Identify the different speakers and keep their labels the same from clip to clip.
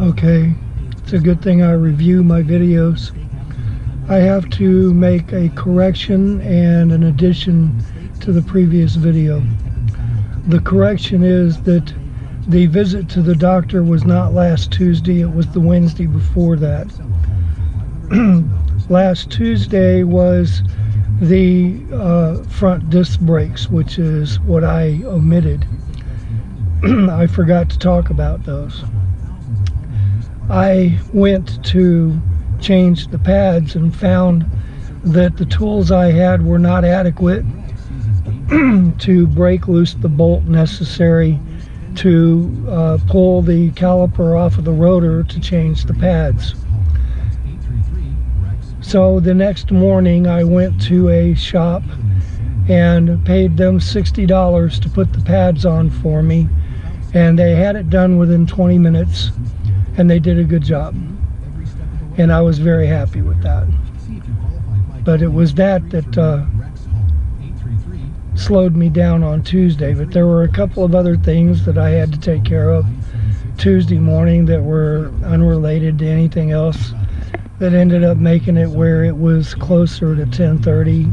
Speaker 1: Okay, it's a good thing I review my videos. I have to make a correction and an addition to the previous video. The correction is that the visit to the doctor was not last Tuesday, it was the Wednesday before that. Last Tuesday was the front disc brakes, which is what I omitted. I forgot to talk about those. I went to change the pads and found that the tools I had were not adequate to break loose the bolt necessary to pull the caliper off of the rotor to change the pads. So the next morning I went to a shop and paid them $60 to put the pads on for me, and they had it done within 20 minutes, and they did a good job, and I was very happy with that. But it was that slowed me down on Tuesday. But there were a couple of other things that I had to take care of Tuesday morning that were unrelated to anything else, that ended up making it where it was closer to 10:30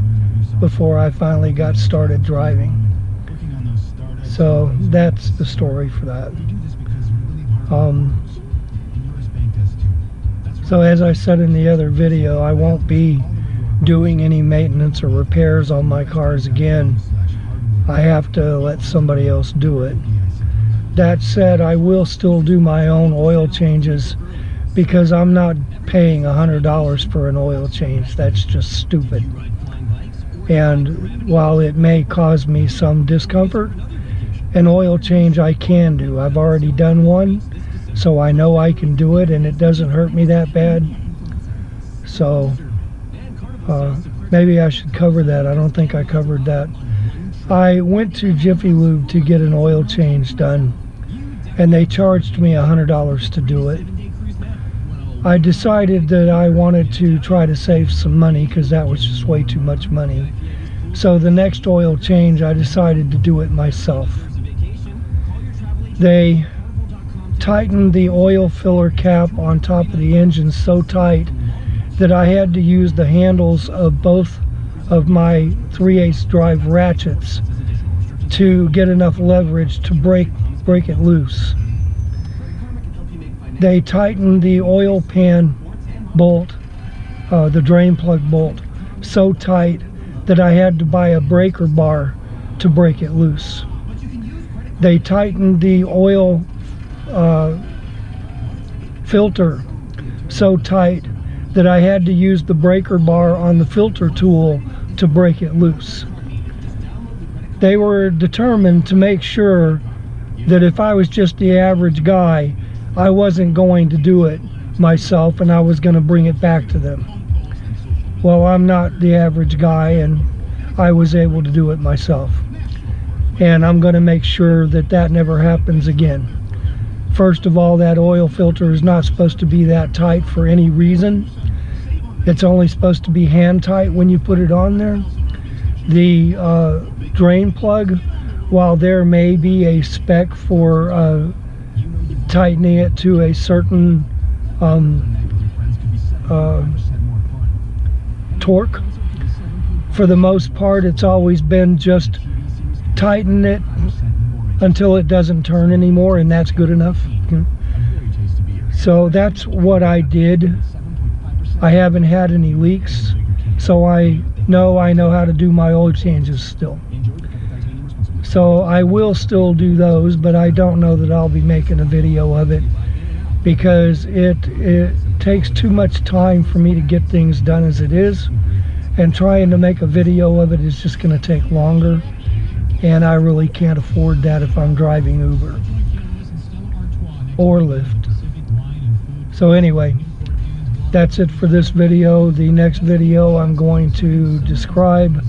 Speaker 1: before I finally got started driving. So that's the story for that. So as I said in the other video, I won't be doing any maintenance or repairs on my cars again. I have to let somebody else do it. That said, I will still do my own oil changes, because I'm not paying $100 for an oil change. That's just stupid. And while it may cause me some discomfort, an oil change I can do. I've already done one, so I know I can do it, and it doesn't hurt me that bad. So maybe I should cover that. I don't think I covered that. I went to Jiffy Lube to get an oil change done, and they charged me $100 to do it. I decided that I wanted to try to save some money, because that was just way too much money. So the next oil change, I decided to do it myself. They tightened the oil filler cap on top of the engine so tight that I had to use the handles of both of my 3/8 drive ratchets to get enough leverage to break it loose. They tightened the oil pan bolt, the drain plug bolt, so tight that I had to buy a breaker bar to break it loose. They tightened the oil filter so tight that I had to use the breaker bar on the filter tool to break it loose. They were determined to make sure that if I was just the average guy, I wasn't going to do it myself, and I was going to bring it back to them. Well, I'm not the average guy, and I was able to do it myself. And I'm going to make sure that that never happens again. First of all, that oil filter is not supposed to be that tight for any reason. It's only supposed to be hand tight when you put it on there. The drain plug, while there may be a spec for tightening it to a certain torque, for the most part it's always been just tighten it until it doesn't turn anymore, and that's good enough. So that's what I did. I haven't had any leaks, so I know how to do my oil changes still. So I will still do those, but I don't know that I'll be making a video of it, because it takes too much time for me to get things done as it is, and trying to make a video of it is just going to take longer, and I really can't afford that if I'm driving Uber or Lyft. So anyway, that's it for this video. The next video I'm going to describe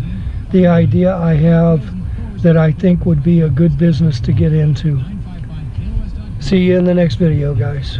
Speaker 1: the idea I have that I think would be a good business to get into. See you in the next video, guys.